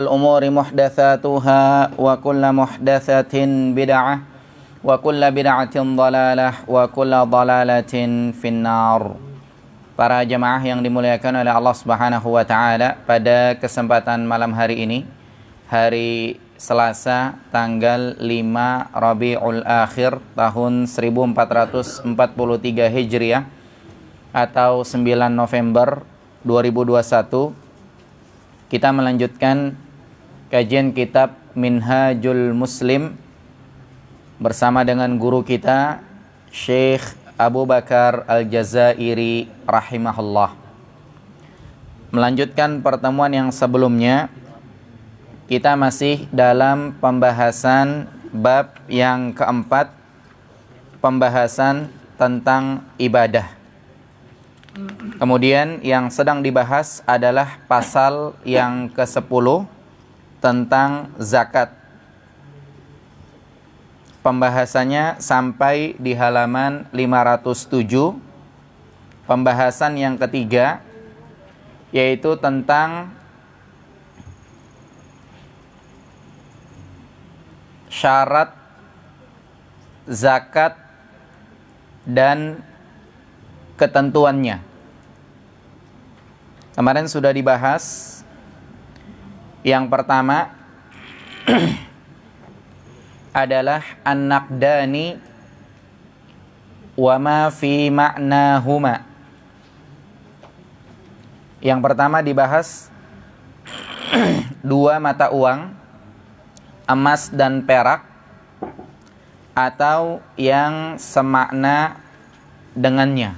الأمور محدثاتها وكل محدثة بدعة وكل بدعة ضلالة وكل ضلالة في النار. Para jemaah yang dimuliakan oleh Allah Subhanahu wa taala, pada kesempatan malam hari ini, hari Selasa tanggal 5 Rabiul Akhir tahun 1443 Hijriah atau 9 November 2021, kita melanjutkan kajian kitab Minhajul Muslim bersama dengan guru kita Syekh Abu Bakar Al-Jazairi rahimahullah. Melanjutkan pertemuan yang sebelumnya, kita masih dalam pembahasan bab yang keempat, pembahasan tentang ibadah. Kemudian yang sedang dibahas adalah pasal yang ke-10 tentang zakat. Pembahasannya sampai di halaman 507. Pembahasan yang ketiga yaitu tentang syarat zakat dan ketentuannya. Kemarin sudah dibahas. Yang pertama adalah an-naqdani wa ma fi ma'nahuma. Yang pertama dibahas dua mata uang, emas dan perak, atau yang semakna dengannya.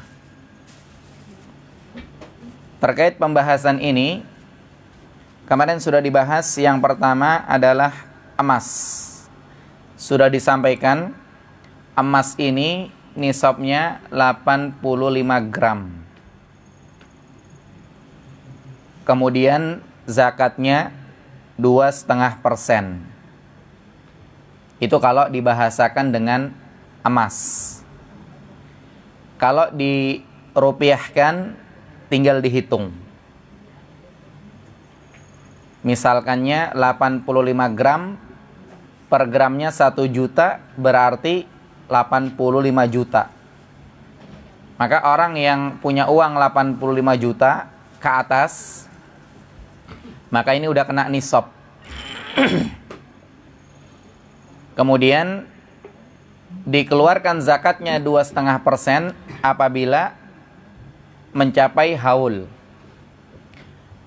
Terkait pembahasan ini, kemarin sudah dibahas. Yang pertama adalah emas. Sudah disampaikan, emas ini nisabnya 85 gram. Kemudian zakatnya 2,5%. Itu kalau dibahasakan dengan emas. Kalau dirupiahkan tinggal dihitung. Misalkannya 85 gram, per gramnya 1 juta, berarti 85 juta. Maka orang yang punya uang 85 juta ke atas, maka ini udah kena nisab. Kemudian dikeluarkan zakatnya 2,5% apabila mencapai haul.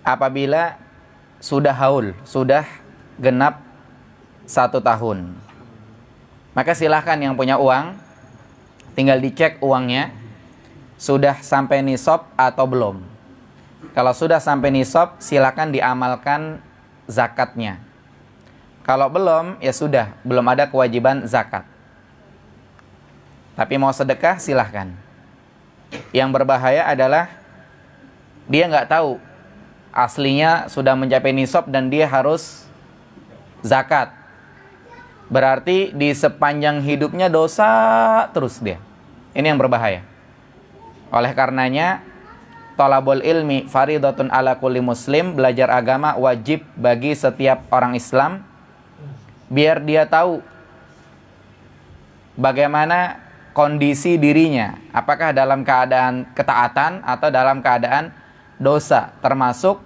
Apabila sudah haul, sudah genap 1 tahun, maka silahkan yang punya uang tinggal dicek uangnya sudah sampai nisab atau belum. Kalau sudah sampai nisab, silahkan diamalkan zakatnya. Kalau belum, ya sudah, belum ada kewajiban zakat. Tapi mau sedekah, silahkan. Yang berbahaya adalah dia nggak tahu aslinya sudah mencapai nisab dan dia harus zakat. Berarti di sepanjang hidupnya dosa terus dia. Ini yang berbahaya. Oleh karenanya, thalabul ilmi faridatun ala kulli muslim, belajar agama wajib bagi setiap orang Islam, biar dia tahu bagaimana kondisi dirinya, apakah dalam keadaan ketaatan atau dalam keadaan dosa, termasuk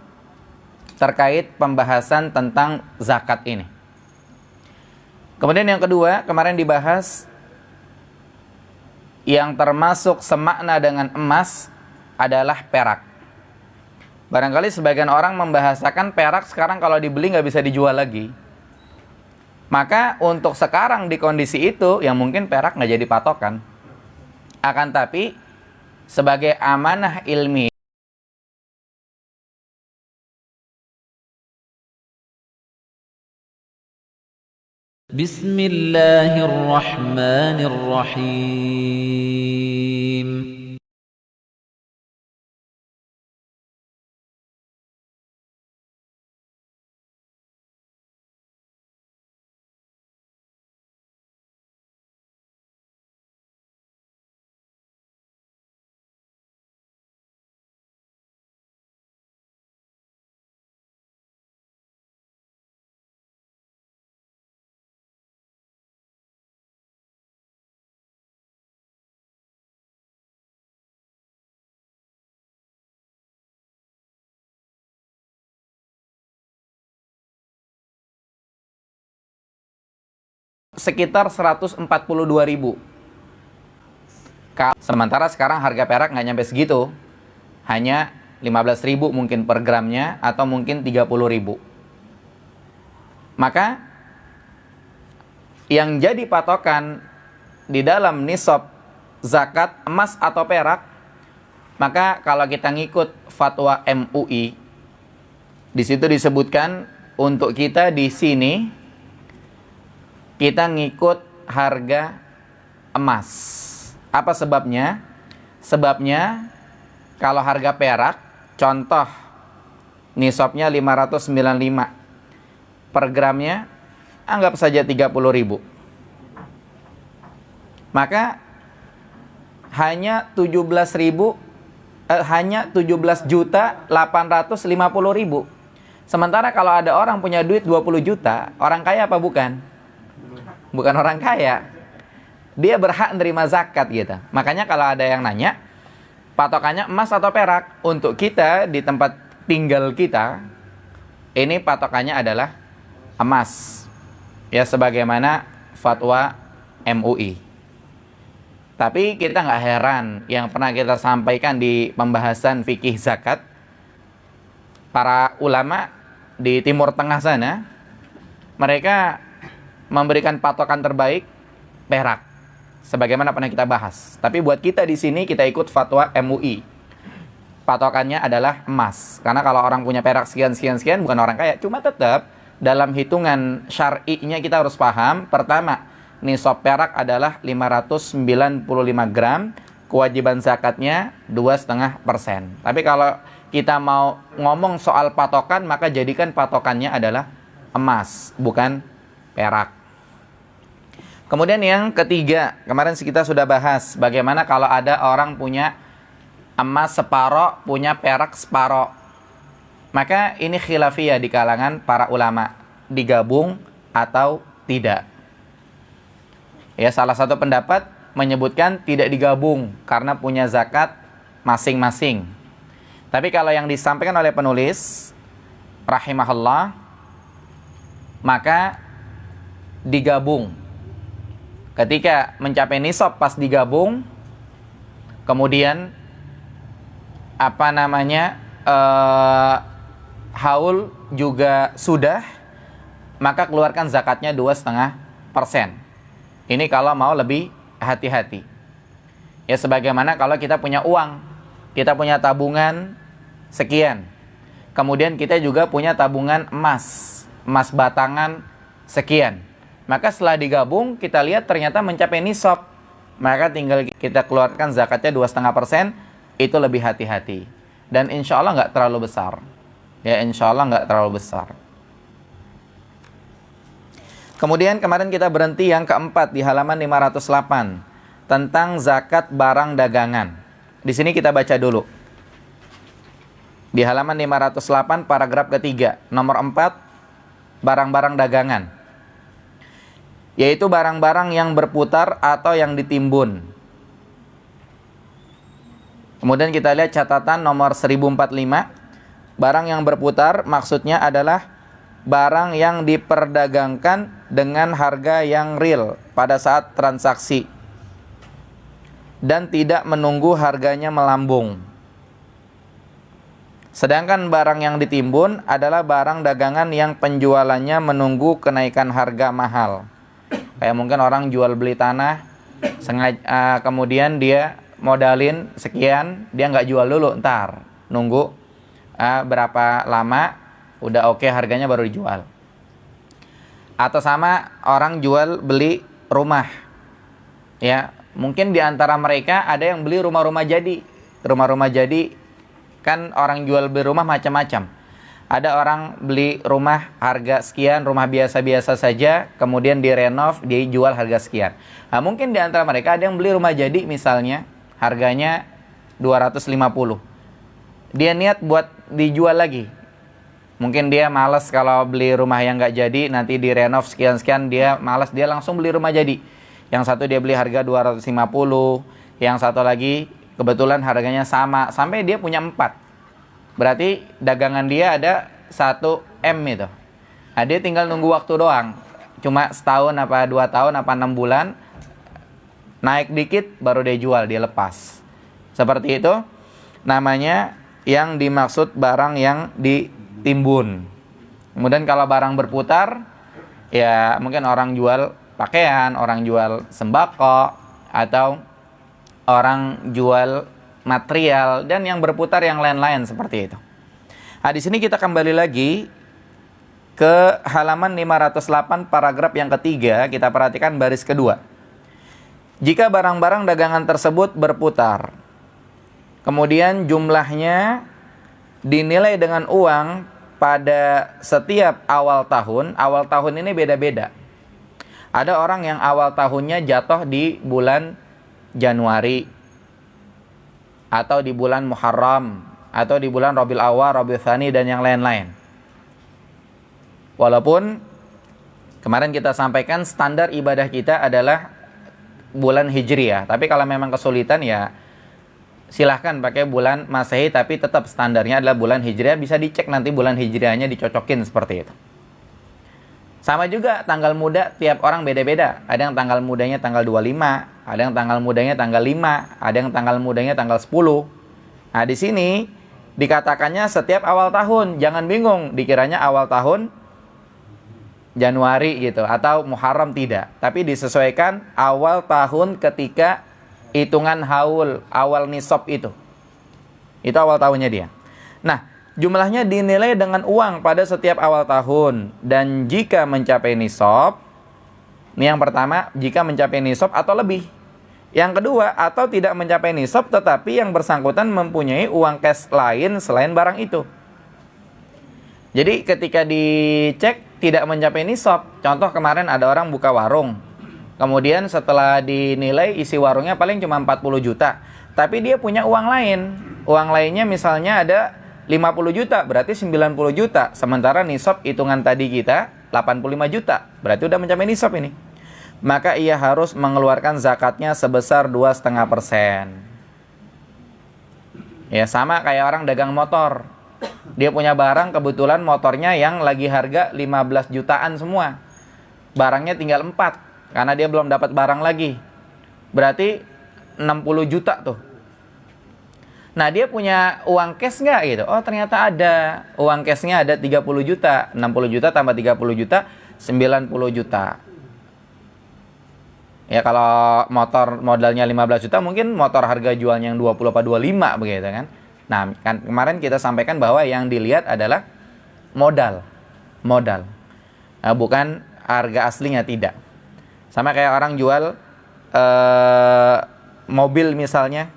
terkait pembahasan tentang zakat ini. Kemudian yang kedua, kemarin dibahas yang termasuk semakna dengan emas adalah perak. Barangkali sebagian orang membahasakan perak sekarang kalau dibeli nggak bisa dijual lagi. Maka untuk sekarang di kondisi itu, yang mungkin perak nggak jadi patokan. Akan tapi sebagai amanah ilmiah, Bismillahirrahmanirrahim. sekitar 142.000. Sementara sekarang harga perak nggak nyampe segitu, hanya 15.000 mungkin per gramnya, atau mungkin 30.000. Maka yang jadi patokan di dalam nisab zakat emas atau perak, maka kalau kita ngikut fatwa MUI, di situ disebutkan untuk kita di sini kita ngikut harga emas. Apa sebabnya? Sebabnya kalau harga perak, contoh nisabnya 595 per gramnya, anggap saja 30.000. Maka hanya 17.850.000. Sementara kalau ada orang punya duit 20 juta, orang kaya apa bukan? Bukan orang kaya. Dia berhak menerima zakat gitu. Makanya kalau ada yang nanya, patokannya emas atau perak? Untuk kita di tempat tinggal kita, ini patokannya adalah emas. Ya, sebagaimana fatwa MUI. Tapi kita nggak heran, yang pernah kita sampaikan di pembahasan fikih zakat, para ulama di Timur Tengah sana, mereka memberikan patokan terbaik perak, sebagaimana pernah kita bahas. Tapi buat kita di sini, kita ikut fatwa MUI. Patokannya adalah emas. Karena kalau orang punya perak sekian bukan orang kaya. Cuma tetap dalam hitungan syar'inya kita harus paham. Pertama, nisab perak adalah 595 gram. Kewajiban zakatnya 2,5%. Tapi kalau kita mau ngomong soal patokan, maka jadikan patokannya adalah emas, bukan perak. Kemudian yang ketiga, kemarin kita sudah bahas bagaimana kalau ada orang punya emas separoh, punya perak separoh. Maka ini khilafiyah di kalangan para ulama, digabung atau tidak. Ya, salah satu pendapat menyebutkan tidak digabung karena punya zakat masing-masing. Tapi kalau yang disampaikan oleh penulis rahimahullah, maka digabung. Ketika mencapai nisab pas digabung, kemudian haul juga sudah, maka keluarkan zakatnya 2,5%. Ini kalau mau lebih hati-hati. Ya, sebagaimana kalau kita punya uang, kita punya tabungan sekian, kemudian kita juga punya tabungan emas batangan sekian. Maka setelah digabung, kita lihat ternyata mencapai nisab, maka tinggal kita keluarkan zakatnya 2,5%. Itu lebih hati-hati. Dan insya Allah nggak terlalu besar. Ya, insya Allah nggak terlalu besar. Kemudian kemarin kita berhenti yang keempat di halaman 508 tentang zakat barang dagangan. Di sini kita baca dulu. Di halaman 508 paragraf ketiga, nomor 4, barang-barang dagangan. Yaitu barang-barang yang berputar atau yang ditimbun. Kemudian kita lihat catatan nomor 1045. Barang yang berputar maksudnya adalah barang yang diperdagangkan dengan harga yang real pada saat transaksi dan tidak menunggu harganya melambung. Sedangkan barang yang ditimbun adalah barang dagangan yang penjualannya menunggu kenaikan harga mahal. Kayak mungkin orang jual beli tanah, kemudian dia modalin sekian, dia nggak jual dulu, ntar nunggu berapa lama, udah oke harganya baru dijual. Atau sama orang jual beli rumah, ya mungkin di antara mereka ada yang beli rumah-rumah jadi. Rumah-rumah jadi kan orang jual beli rumah macam-macam. Ada orang beli rumah harga sekian, rumah biasa-biasa saja, kemudian direnov, dijual harga sekian. Nah, mungkin di antara mereka ada yang beli rumah jadi misalnya, harganya 250. Dia niat buat dijual lagi. Mungkin dia malas kalau beli rumah yang nggak jadi, nanti direnov sekian-sekian, dia malas, dia langsung beli rumah jadi. Yang satu dia beli harga 250, yang satu lagi kebetulan harganya sama, sampai dia punya 4. Berarti dagangan dia ada 1 M itu. Nah, dia tinggal nunggu waktu doang. cuma setahun apa 2 tahun apa 6 bulan, naik dikit baru dia jual, dia lepas. Seperti itu namanya yang dimaksud barang yang ditimbun. Kemudian kalau barang berputar, ya mungkin orang jual pakaian, orang jual sembako, atau orang jual material, dan yang berputar yang lain-lain seperti itu. Nah, di sini kita kembali lagi ke halaman 508 paragraf yang ketiga, kita perhatikan baris kedua. Jika barang-barang dagangan tersebut berputar, kemudian jumlahnya dinilai dengan uang pada setiap awal tahun ini beda-beda. Ada orang yang awal tahunnya jatuh di bulan Januari, atau di bulan Muharram, atau di bulan Rabiul Awwal, Rabiul Tsani, dan yang lain-lain. Walaupun kemarin kita sampaikan standar ibadah kita adalah bulan Hijriah, tapi kalau memang kesulitan ya silahkan pakai bulan Masehi, tapi tetap standarnya adalah bulan Hijriah. Bisa dicek nanti bulan Hijriahnya, dicocokin seperti itu. Sama juga tanggal muda tiap orang beda-beda. Ada yang tanggal mudanya tanggal 25, ada yang tanggal mudanya tanggal 5, ada yang tanggal mudanya tanggal 10. Nah, di sini dikatakannya setiap awal tahun. Jangan bingung dikiranya awal tahun Januari gitu atau Muharram, tidak. Tapi disesuaikan awal tahun ketika hitungan haul, awal nisab itu. Itu awal tahunnya dia. Nah, jumlahnya dinilai dengan uang pada setiap awal tahun, dan jika mencapai nisab, ini yang pertama, jika mencapai nisab atau lebih. Yang kedua, atau tidak mencapai nisab tetapi yang bersangkutan mempunyai uang cash lain selain barang itu. Jadi ketika dicek tidak mencapai nisab, contoh kemarin ada orang buka warung, kemudian setelah dinilai isi warungnya paling cuma 40 juta, tapi dia punya uang lain. Uang lainnya misalnya ada 50 juta, berarti 90 juta. Sementara nisab hitungan tadi kita 85 juta, berarti udah mencapai nisab ini. Maka ia harus mengeluarkan zakatnya sebesar 2,5%. Ya, sama kayak orang dagang motor. Dia punya barang, kebetulan motornya yang lagi harga 15 jutaan semua. Barangnya tinggal 4, karena dia belum dapat barang lagi. Berarti 60 juta tuh. Nah, dia punya uang cash nggak gitu? Oh, ternyata ada. Uang cashnya ada 30 juta. 60 juta tambah 30 juta, 90 juta. Ya, kalau motor modalnya 15 juta, mungkin motor harga jualnya yang 20 apa 25 begitu kan. Nah, kan kemarin kita sampaikan bahwa yang dilihat adalah modal. Nah, bukan harga aslinya, tidak. Sama kayak orang jual mobil misalnya.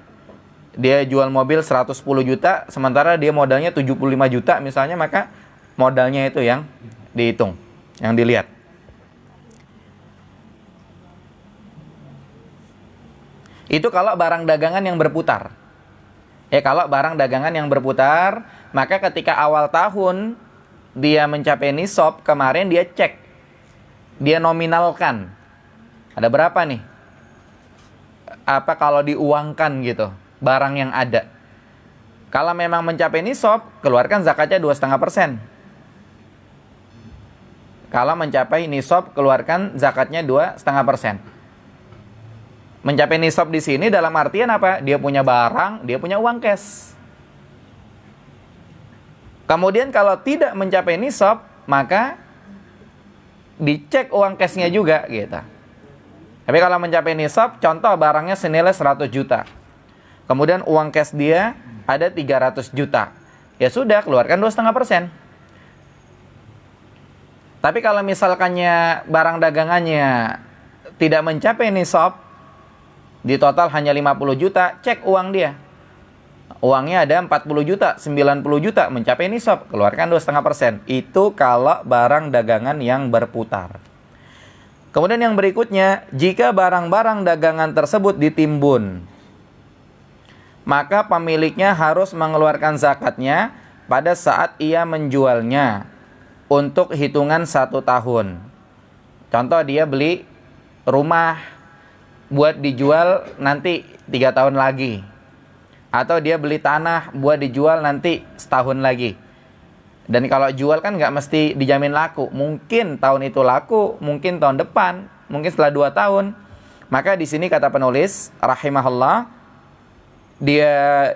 Dia jual mobil 110 juta, sementara dia modalnya 75 juta misalnya, maka modalnya itu yang dihitung, yang dilihat. Itu kalau barang dagangan yang berputar. Ya, kalau barang dagangan yang berputar, maka ketika awal tahun dia mencapai nisab, kemarin dia cek, dia nominalkan. Ada berapa nih? Apa kalau diuangkan gitu, barang yang ada. Kalau memang mencapai nisab, keluarkan zakatnya 2,5%. Kalau mencapai nisab, keluarkan zakatnya 2,5%. Mencapai nisab di sini dalam artian apa? Dia punya barang, dia punya uang cash. Kemudian kalau tidak mencapai nisab, maka dicek uang cashnya juga gitu. Tapi kalau mencapai nisab, contoh barangnya senilai 100 juta. Kemudian uang cash dia ada 300 juta. Ya sudah, keluarkan 2,5%. Tapi kalau misalkannya barang dagangannya tidak mencapai nisab, di total hanya 50 juta, cek uang dia. Uangnya ada 40 juta, 90 juta, mencapai nisab, keluarkan 2,5%. Itu kalau barang dagangan yang berputar. Kemudian yang berikutnya, jika barang-barang dagangan tersebut ditimbun, maka pemiliknya harus mengeluarkan zakatnya pada saat ia menjualnya untuk hitungan 1 tahun. Contoh, dia beli rumah buat dijual nanti 3 tahun lagi. Atau dia beli tanah buat dijual nanti setahun lagi. Dan kalau jual kan nggak mesti dijamin laku. Mungkin tahun itu laku, mungkin tahun depan, mungkin setelah 2 tahun. Maka di sini kata penulis rahimahullah, dia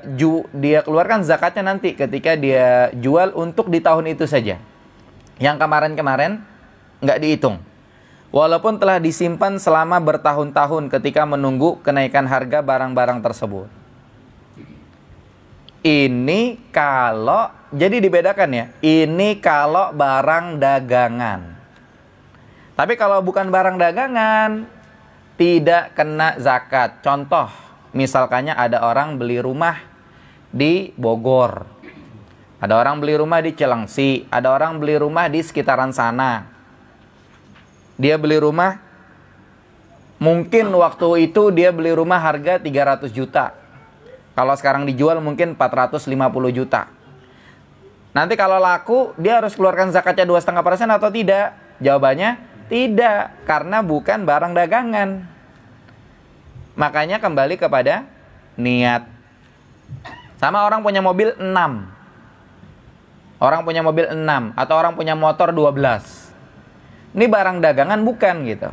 keluarkan zakatnya nanti ketika dia jual untuk di tahun itu saja. Yang kemarin-kemarin nggak dihitung. Walaupun telah disimpan selama bertahun-tahun ketika menunggu kenaikan harga barang-barang tersebut. Ini kalau, jadi dibedakan ya, ini kalau barang dagangan. Tapi kalau bukan barang dagangan, tidak kena zakat. Contoh, misalkannya ada orang beli rumah di Bogor. Ada orang beli rumah di Cilengsi. Ada orang beli rumah di sekitaran sana. Dia beli rumah, mungkin waktu itu dia beli rumah harga 300 juta. Kalau sekarang dijual mungkin 450 juta. Nanti kalau laku, dia harus keluarkan zakatnya 2,5% atau tidak? Jawabannya tidak, karena bukan barang dagangan. Makanya kembali kepada niat. Sama orang punya mobil 6. Orang punya mobil 6 atau orang punya motor 12. Ini barang dagangan bukan gitu.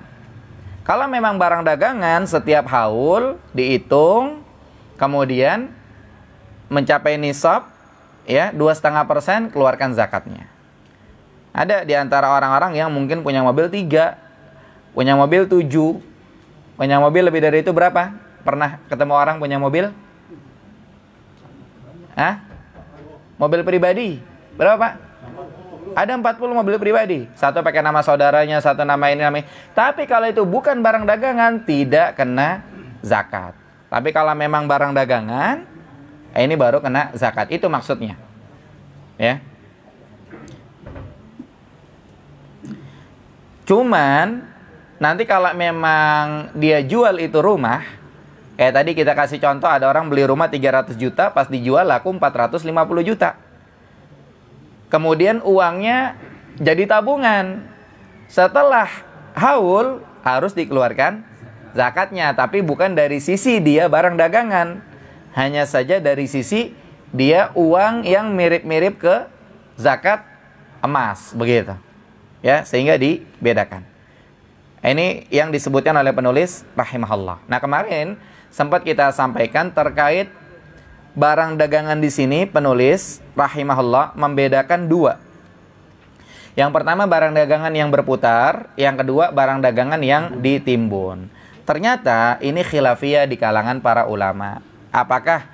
Kalau memang barang dagangan, setiap haul dihitung, kemudian mencapai nisab, ya 2,5% keluarkan zakatnya. Ada di antara orang-orang yang mungkin punya mobil 3, punya mobil 7, punya mobil lebih dari itu berapa? Pernah ketemu orang punya mobil? Mobil pribadi berapa, Pak? Ada 40 mobil pribadi. Satu pakai nama saudaranya, satu nama ini, nama ini. Tapi kalau itu bukan barang dagangan, tidak kena zakat. Tapi kalau memang barang dagangan, ini baru kena zakat. Itu maksudnya. Ya. Cuman nanti kalau memang dia jual itu rumah, kayak tadi kita kasih contoh, ada orang beli rumah 300 juta, pas dijual laku 450 juta. Kemudian uangnya jadi tabungan. Setelah haul harus dikeluarkan zakatnya, tapi bukan dari sisi dia barang dagangan. Hanya saja dari sisi dia uang yang mirip-mirip ke zakat emas, begitu. Ya, sehingga dibedakan. Ini yang disebutkan oleh penulis rahimahullah. Nah, kemarin sempat kita sampaikan terkait barang dagangan di sini, penulis rahimahullah membedakan 2. Yang pertama barang dagangan yang berputar, yang kedua barang dagangan yang ditimbun. Ternyata ini khilafiyah di kalangan para ulama. Apakah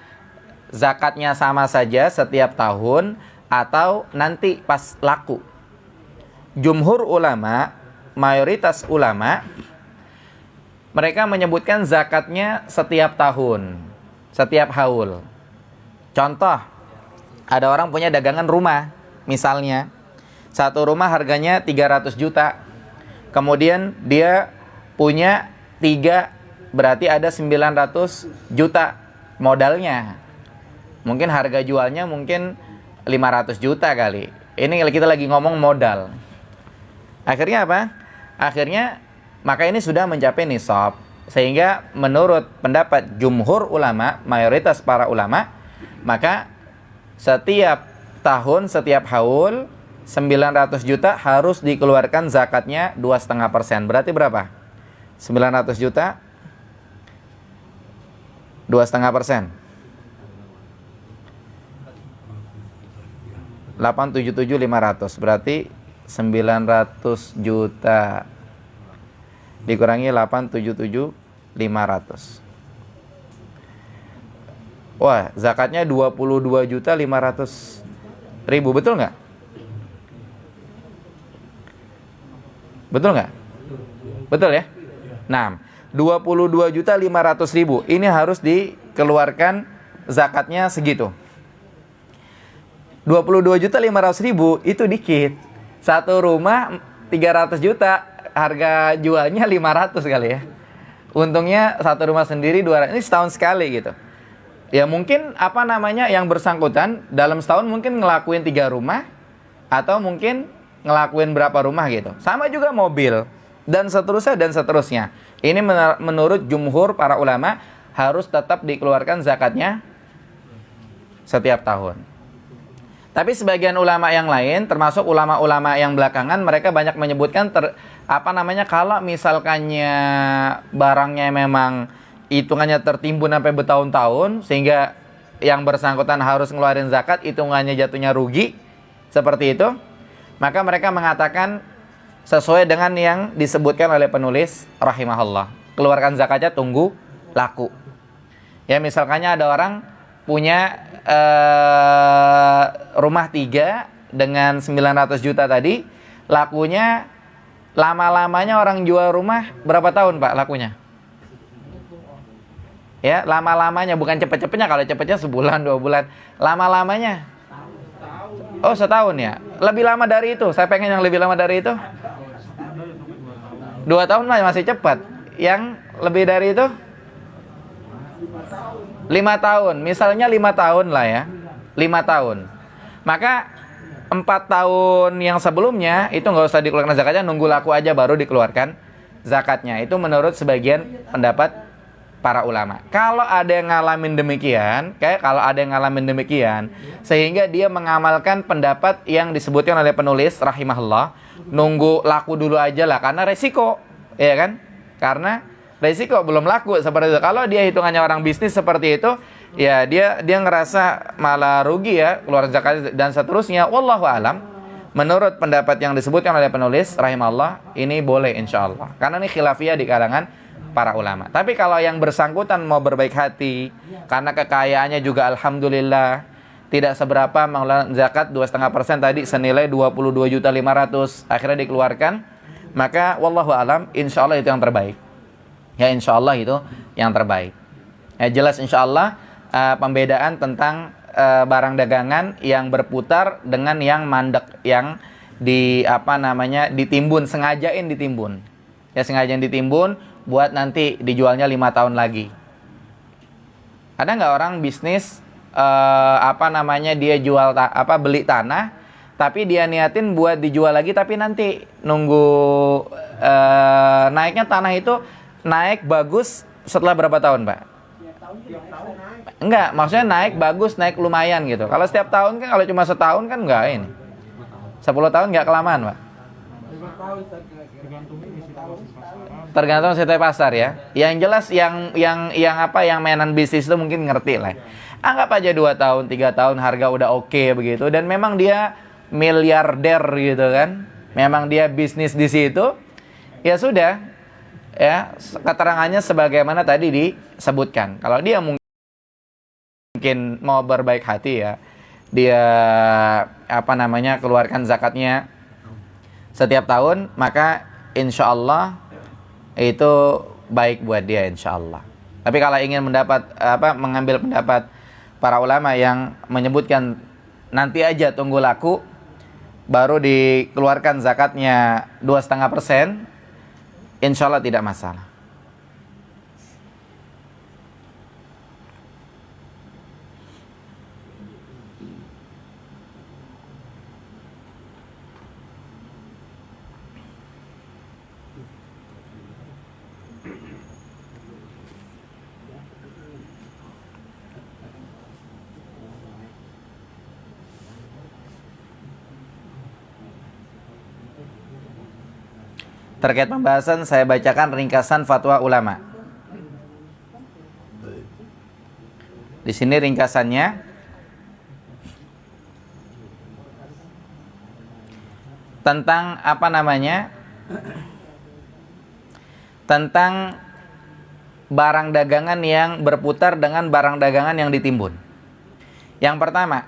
zakatnya sama saja setiap tahun atau nanti pas laku? Jumhur ulama, mayoritas ulama, mereka menyebutkan zakatnya setiap tahun, setiap haul. Contoh, ada orang punya dagangan rumah, misalnya satu rumah harganya 300 juta. Kemudian dia punya 3, berarti ada 900 juta modalnya. Mungkin harga jualnya mungkin 500 juta kali. Ini kita lagi ngomong modal. Akhirnya apa? Akhirnya maka ini sudah mencapai nisab. Sehingga menurut pendapat jumhur ulama, mayoritas para ulama, maka setiap tahun, setiap haul 900 juta harus dikeluarkan zakatnya 2,5%. Berarti berapa? 900 juta 2,5%. 877.500. Berarti 900 juta dikurangi 877.500. Wah, zakatnya 22.500.000, betul nggak? Betul nggak? Betul ya? Nah, 22.500.000 ini harus dikeluarkan zakatnya segitu. 22.500.000 itu dikit. Satu rumah 300 juta, harga jualnya 500 kali ya. Untungnya satu rumah sendiri 200, ini setahun sekali gitu. Ya mungkin yang bersangkutan dalam setahun mungkin ngelakuin 3 rumah atau mungkin ngelakuin berapa rumah gitu. Sama juga mobil dan seterusnya. Ini menurut jumhur para ulama harus tetap dikeluarkan zakatnya setiap tahun. Tapi sebagian ulama yang lain, termasuk ulama-ulama yang belakangan, mereka banyak menyebutkan kalau misalkannya barangnya memang hitungannya tertimbun sampai bertahun-tahun sehingga yang bersangkutan harus ngeluarin zakat, hitungannya jatuhnya rugi seperti itu, maka mereka mengatakan sesuai dengan yang disebutkan oleh penulis rahimahullah, keluarkan zakatnya tunggu laku. Ya, misalkannya ada orang punya rumah 3 dengan 900 juta tadi, lakunya lama-lamanya orang jual rumah berapa tahun Pak lakunya? Ya, lama-lamanya, bukan cepet-cepetnya. Kalau cepetnya sebulan 2 bulan, lama-lamanya oh setahun ya. Lebih lama dari itu, saya pengen yang lebih lama dari itu. 2 tahun masih cepat. Yang lebih dari itu 5 tahun. Misalnya 5 tahun lah ya, 5 tahun. Maka 4 tahun yang sebelumnya itu nggak usah dikeluarkan zakatnya, nunggu laku aja baru dikeluarkan zakatnya. Itu menurut sebagian pendapat para ulama. Kalau ada yang ngalamin demikian, sehingga dia mengamalkan pendapat yang disebutkan oleh penulis rahimahullah, nunggu laku dulu aja lah, karena resiko, ya kan? Karena resiko belum laku seperti itu. Kalau dia hitungannya orang bisnis seperti itu, ya dia ngerasa malah rugi ya, keluar zakat dan seterusnya. Wallahu alam. Menurut pendapat yang disebutkan oleh penulis rahimahullah, ini boleh insyaallah. Karena ini khilafiyah di kalangan para ulama. Tapi kalau yang bersangkutan mau berbaik hati, karena kekayaannya juga alhamdulillah tidak seberapa, mengeluarkan zakat 2,5% tadi senilai 22.500.000 akhirnya dikeluarkan, maka wallahu alam, insyaallah itu yang terbaik. Ya, insyaallah itu yang terbaik. Ya, jelas insyaallah pembedaan tentang barang dagangan yang berputar dengan yang mandek, yang ditimbun, sengajain ditimbun. Ya, sengajain ditimbun buat nanti dijualnya 5 tahun lagi. Ada nggak orang bisnis dia jual beli tanah, tapi dia niatin buat dijual lagi, tapi nanti nunggu naiknya tanah itu naik bagus setelah berapa tahun, Pak? Enggak, maksudnya naik bagus, naik lumayan gitu. Kalau setiap tahun kan, kalau cuma setahun kan enggak ini. 10 tahun enggak kelamaan, Pak. Tergantung situasi pasar ya. Yang jelas yang mainan bisnis itu mungkin ngerti lah. Anggap aja 2 tahun, 3 tahun harga udah oke begitu, dan memang dia miliarder gitu kan. Memang dia bisnis di situ. Ya sudah. Ya, keterangannya sebagaimana tadi disebutkan. Kalau dia mungkin mau berbaik hati ya, dia keluarkan zakatnya setiap tahun, maka insyaallah itu baik buat dia insyaallah. Tapi kalau ingin mengambil pendapat para ulama yang menyebutkan nanti aja tunggu laku baru dikeluarkan zakatnya 2,5%, insyaallah tidak masalah. Terkait pembahasan, saya bacakan ringkasan fatwa ulama. Di sini ringkasannya. Tentang tentang barang dagangan yang berputar dengan barang dagangan yang ditimbun. Yang pertama,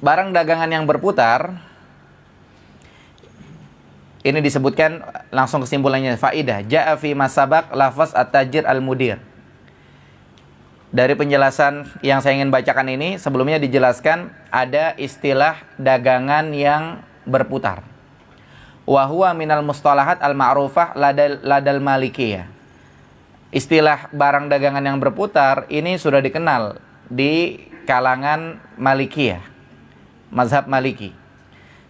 barang dagangan yang berputar, ini disebutkan langsung kesimpulannya, faidah ja'a fi masabaq lafaz at-tajir al-mudir. Dari penjelasan yang saya ingin bacakan ini, sebelumnya dijelaskan ada istilah dagangan yang berputar. Wa huwa minal mustalahat al-ma'rufah ladal malikiyah. Istilah barang dagangan yang berputar ini sudah dikenal di kalangan Malikiyah, mazhab Maliki.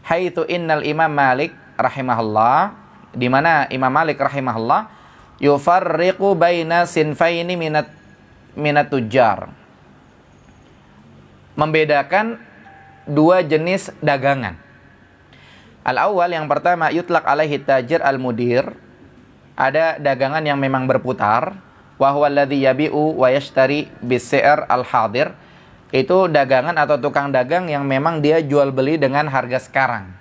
Haitsu innal Imam Malik rahimahullah, di mana Imam Malik rahimahullah yufarriqu baina sinfaini minat tujjar, membedakan dua jenis dagangan. Al-awwal, yang pertama, yutlaq alaihi tajir al-mudir. Ada dagangan yang memang berputar. Wa huwa alladhi yabi'u wa yashtari bis-si'r al-hadir. Itu dagangan atau tukang dagang yang memang dia jual beli dengan harga sekarang.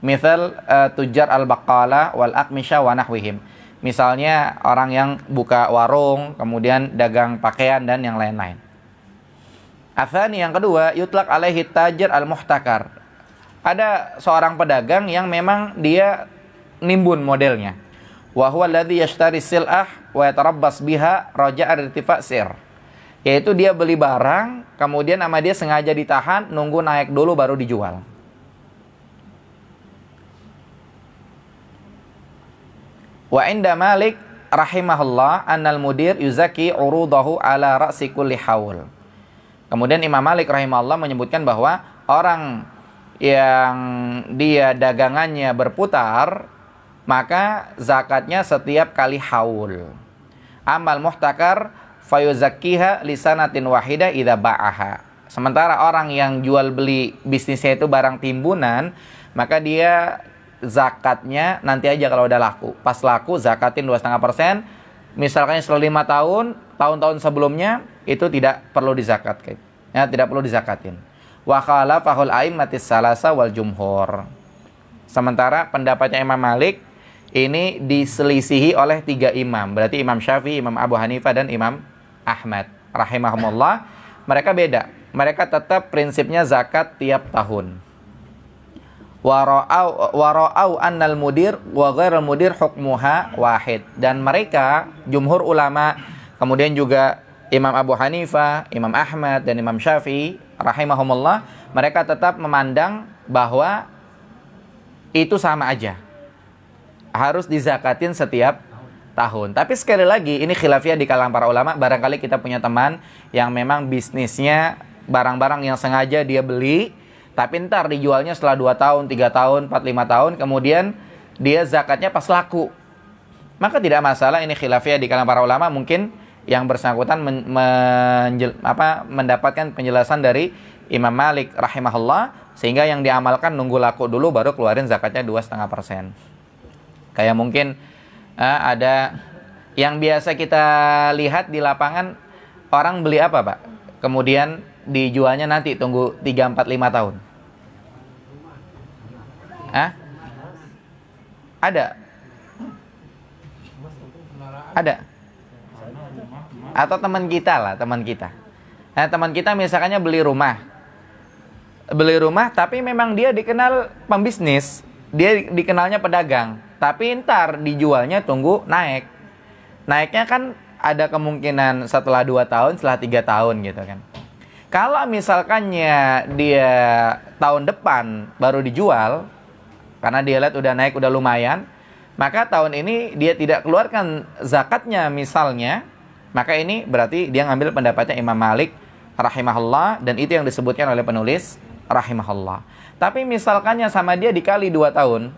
Misal tujar al-baqala wal aqmisha wa nahwihim. Misalnya orang yang buka warung, kemudian dagang pakaian dan yang lain-lain. Atsani, yang kedua, yutlaq alaihi tajir al-muhtakar. Ada seorang pedagang yang memang dia nimbun modelnya. Wa huwa alladhi yashtari sil'ah wa yatarabbas biha raja'a irtifa' sir. Yaitu dia beli barang, kemudian sama dia sengaja ditahan, nunggu naik dulu baru dijual. Wa inda Malik rahimahullah annal mudir yuzaki urudahu ala ra'si kulli haul. Kemudian Imam Malik rahimahullah menyebutkan bahwa orang yang dia dagangannya berputar, maka zakatnya setiap kali haul. Amal muhtakar fayuzakkiha lisanatin wahidah idza ba'aha. Sementara orang yang jual beli bisnisnya itu barang timbunan, maka dia zakatnya nanti aja kalau udah laku. Pas laku zakatin 2,5%. Misalkan setelah 5 tahun, tahun-tahun sebelumnya itu tidak perlu dizakatkan. Ya, tidak perlu dizakatin. Wa khalafahul a'immatis salasa wal jumhur. Sementara pendapatnya Imam Malik ini diselisihi oleh 3 imam. Berarti Imam Syafi'i, Imam Abu Hanifah dan Imam Ahmad rahimahumullah. Mereka beda. Mereka tetap prinsipnya zakat tiap tahun. Wara'au annal mudir wa ghairul mudir hukmuha wahid. Dan mereka, jumhur ulama, kemudian juga Imam Abu Hanifah, Imam Ahmad dan Imam Syafi'i rahimahumullah, mereka tetap memandang bahwa itu sama aja, harus dizakatin setiap tahun. Tapi sekali lagi, ini khilafiyah di kalangan para ulama. Barangkali kita punya teman yang memang bisnisnya barang-barang yang sengaja dia beli, tapi ntar dijualnya setelah 2 tahun, 3 tahun, 4, 5 tahun, kemudian dia zakatnya pas laku. Maka tidak masalah, ini khilafiyah di kalangan para ulama. Mungkin yang bersangkutan mendapatkan penjelasan dari Imam Malik rahimahullah, sehingga yang diamalkan nunggu laku dulu baru keluarin zakatnya 2,5%. Kayak mungkin ada yang biasa kita lihat di lapangan, orang beli apa Pak? Kemudian dijualnya nanti tunggu 3, 4, 5 tahun. Ada? Ada? Atau teman kita lah, teman kita. Nah, teman kita misalkannya beli rumah tapi memang dia dikenal pembisnis, dia dikenalnya pedagang, tapi ntar dijualnya tunggu naiknya kan ada kemungkinan setelah 2 tahun, setelah 3 tahun gitu kan. Kalau misalkannya dia tahun depan baru dijual, karena dia lihat udah naik, udah lumayan, maka tahun ini dia tidak keluarkan zakatnya misalnya, maka ini berarti dia ngambil pendapatnya Imam Malik rahimahullah, dan itu yang disebutkan oleh penulis rahimahullah. Tapi misalkannya sama dia dikali 2 tahun,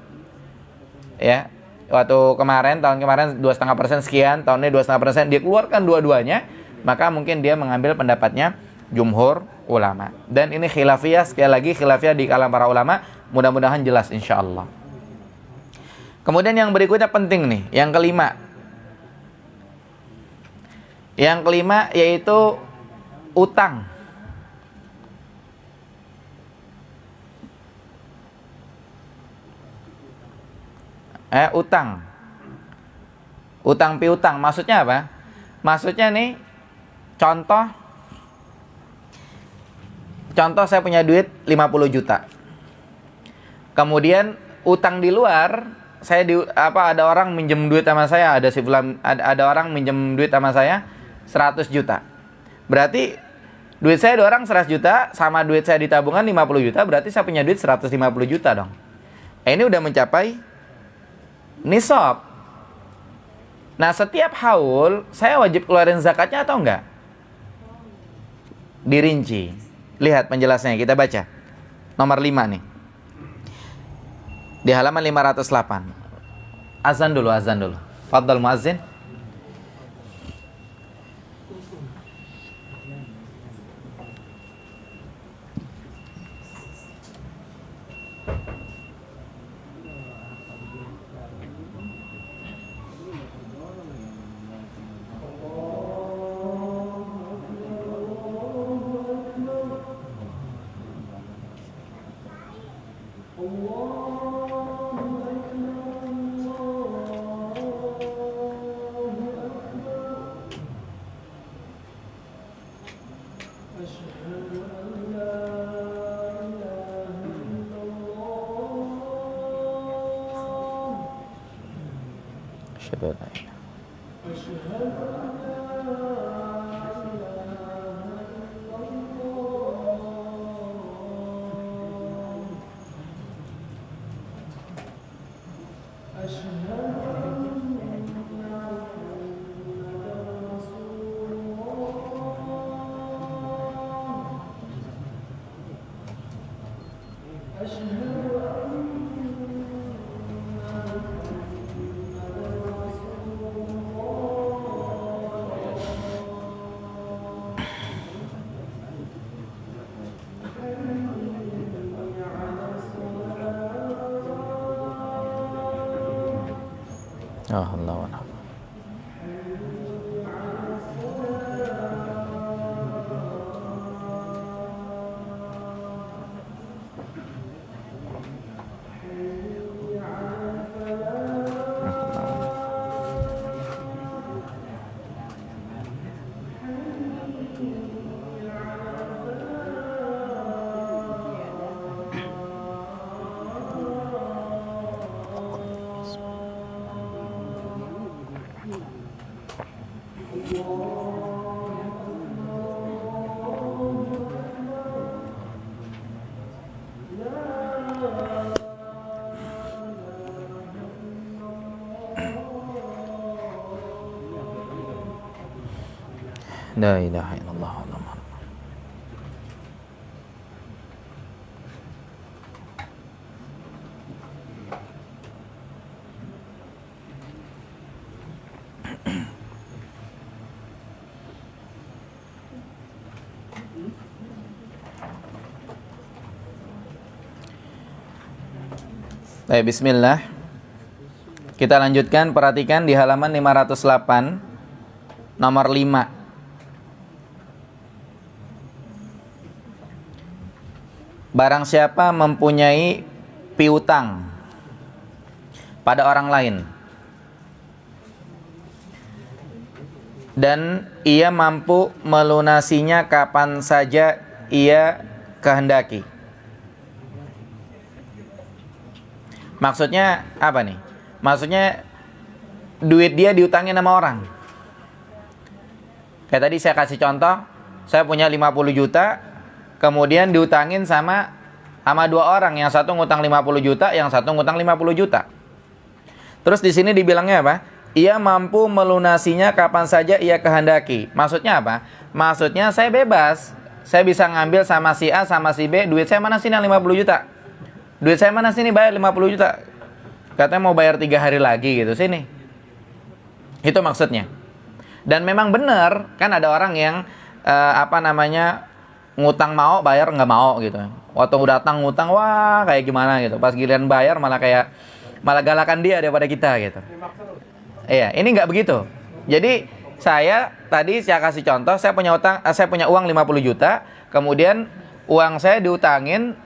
ya, waktu tahun kemarin 2,5% sekian, tahun ini 2,5%, dia keluarkan dua-duanya, maka mungkin dia mengambil pendapatnya jumhur ulama. Dan ini khilafiyah, sekali lagi khilafiyah di kalangan para ulama, mudah-mudahan jelas insyaallah. Kemudian yang berikutnya penting nih, yang kelima. Yang kelima yaitu utang. Utang piutang, maksudnya apa? Maksudnya nih, contoh saya punya duit 50 juta. Kemudian utang di luar, ada orang minjem duit sama saya, ada orang minjem duit sama saya 100 juta. Berarti duit saya 2 orang 100 juta, sama duit saya di tabungan 50 juta, berarti saya punya duit 150 juta dong. Ini udah mencapai nisab. Nah, setiap haul saya wajib keluarin zakatnya atau enggak? Dirinci. Lihat penjelasannya, kita baca. Nomor 5 nih. Di halaman 508. Azan dulu. Fadhal muazzin. Oh, Allah. La ilaha illallah. Baik, bismillah. Kita lanjutkan, perhatikan di halaman 508 nomor 5. Barang siapa mempunyai piutang pada orang lain dan ia mampu melunasinya kapan saja ia kehendaki. Maksudnya apa nih? Maksudnya duit dia diutangin sama orang. Kayak tadi saya kasih contoh, saya punya 50 juta, kemudian diutangin sama dua orang, yang satu ngutang 50 juta, yang satu ngutang 50 juta. Terus di sini dibilangnya apa? Ia mampu melunasinya kapan saja ia kehendaki. Maksudnya apa? Maksudnya saya bebas. Saya bisa ngambil sama si A sama si B, duit saya mana sini yang 50 juta? Duit saya mana sini bayar 50 juta? Katanya mau bayar 3 hari lagi gitu, sini. Itu maksudnya. Dan memang benar, kan ada orang yang ngutang mau, bayar nggak mau gitu. Waktu datang ngutang, wah kayak gimana gitu. Pas giliran bayar malah galakan dia daripada kita gitu. Iya, ini nggak begitu. Jadi saya kasih contoh, saya punya uang 50 juta, kemudian uang saya diutangin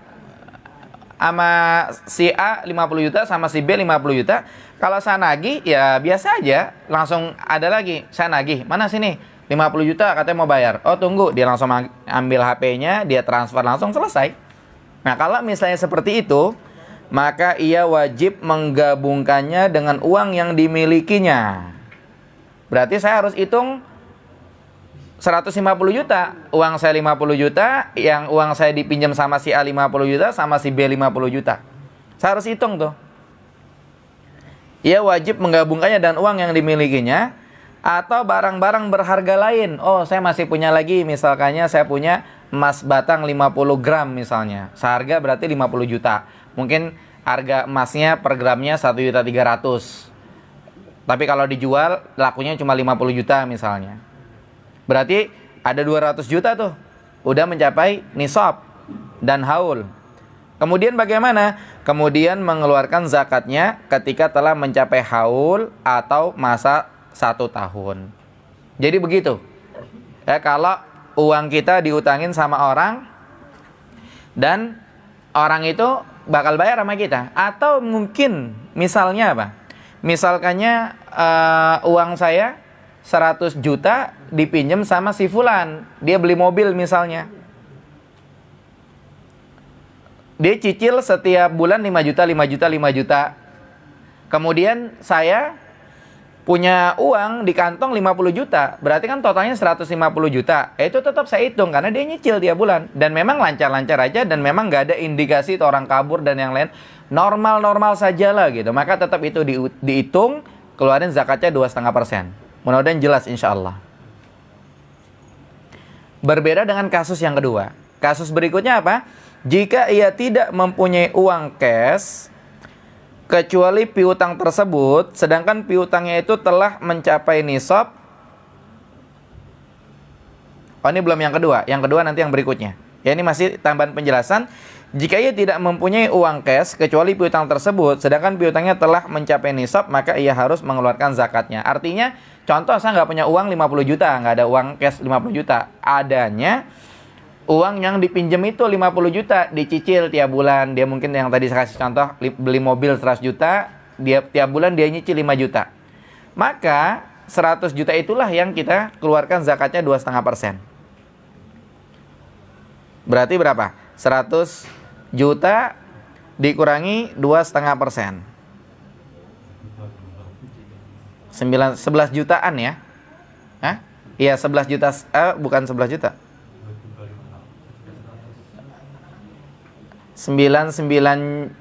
sama si A 50 juta, sama si B 50 juta. Kalau saya nagih, ya biasa aja. Langsung ada lagi, saya nagih. Mana sini? 50 juta katanya mau bayar. Oh tunggu, dia langsung ambil HP-nya, dia transfer langsung, selesai. Nah kalau misalnya seperti itu, maka ia wajib menggabungkannya dengan uang yang dimilikinya. Berarti saya harus hitung 150 juta, uang saya 50 juta, yang uang saya dipinjam sama si A 50 juta, sama si B 50 juta. Saya harus hitung tuh. Ia wajib menggabungkannya dan uang yang dimilikinya, atau barang-barang berharga lain. Oh, saya masih punya lagi, misalkannya saya punya emas batang 50 gram misalnya. Seharga berarti 50 juta. Mungkin harga emasnya per gramnya 1.300.000. Tapi kalau dijual, lakunya cuma 50 juta misalnya. Berarti ada 200 juta tuh, udah mencapai nisab dan haul. Kemudian bagaimana? Kemudian mengeluarkan zakatnya ketika telah mencapai haul atau masa 1 tahun. Jadi begitu. Ya, kalau uang kita diutangin sama orang dan orang itu bakal bayar sama kita, atau mungkin misalnya apa? Misalkannya uang saya 100 juta dipinjam sama si fulan, dia beli mobil misalnya. Dia cicil setiap bulan 5 juta, 5 juta, 5 juta. Kemudian saya punya uang di kantong 50 juta, berarti kan totalnya 150 juta. Itu tetap saya hitung karena dia nyicil tiap bulan. Dan memang lancar-lancar aja dan memang nggak ada indikasi itu orang kabur dan yang lain. Normal-normal saja lah gitu. Maka tetap itu dihitung, keluarin zakatnya 2,5%. Mudah-mudahan jelas insya Allah. Berbeda dengan kasus yang kedua. Kasus berikutnya apa? Jika ia tidak mempunyai uang cash kecuali piutang tersebut, sedangkan piutangnya itu telah mencapai nisab. Oh, ini belum yang kedua. Yang kedua nanti yang berikutnya. Ya, ini masih tambahan penjelasan. Jika ia tidak mempunyai uang cash kecuali piutang tersebut, sedangkan piutangnya telah mencapai nisab, maka ia harus mengeluarkan zakatnya. Artinya, contoh saya nggak punya uang 50 juta, nggak ada uang cash 50 juta. Adanya uang yang dipinjam itu 50 juta, dicicil tiap bulan. Dia mungkin yang tadi saya kasih contoh, beli mobil 100 juta, dia tiap bulan dia nyicil 5 juta. Maka 100 juta itulah yang kita keluarkan zakatnya 2,5%. Berarti berapa? 100 juta dikurangi 2,5%. 11 jutaan ya? Hah? Iya, 11 juta, bukan 11 juta. 99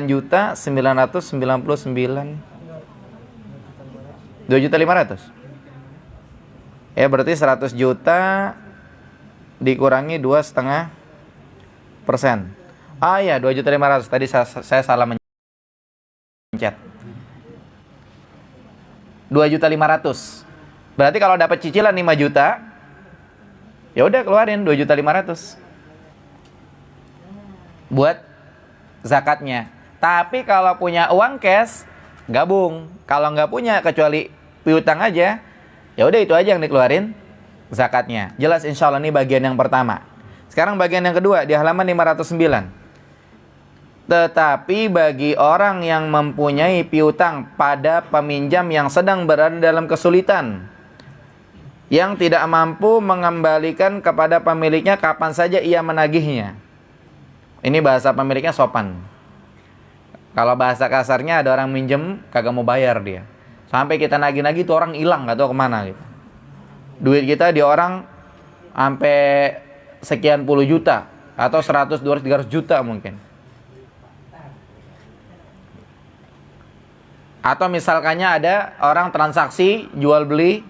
juta 999 2.500.000. Ya, berarti 100 juta dikurangi 2,5%. Ah ya, 2.500.000. Tadi saya salah mencet. 2.500.000. Berarti kalau dapat cicilan 5 juta, ya udah keluarin 2.500.000 buat zakatnya. Tapi kalau punya uang cash, gabung. Kalau nggak punya kecuali piutang aja, ya udah itu aja yang dikeluarin zakatnya. Jelas insya Allah, ini bagian yang pertama. Sekarang bagian yang kedua di halaman 509. Tetapi bagi orang yang mempunyai piutang pada peminjam yang sedang berada dalam kesulitan, yang tidak mampu mengembalikan kepada pemiliknya kapan saja ia menagihnya. Ini bahasa pemiliknya sopan. Kalau bahasa kasarnya, ada orang minjem kagak mau bayar dia. Sampai kita nagih-nagih tuh orang hilang, nggak tahu kemana gitu. Duit kita di orang sampai sekian puluh juta atau 100, 200, 300 juta mungkin. Atau misalkannya ada orang transaksi jual beli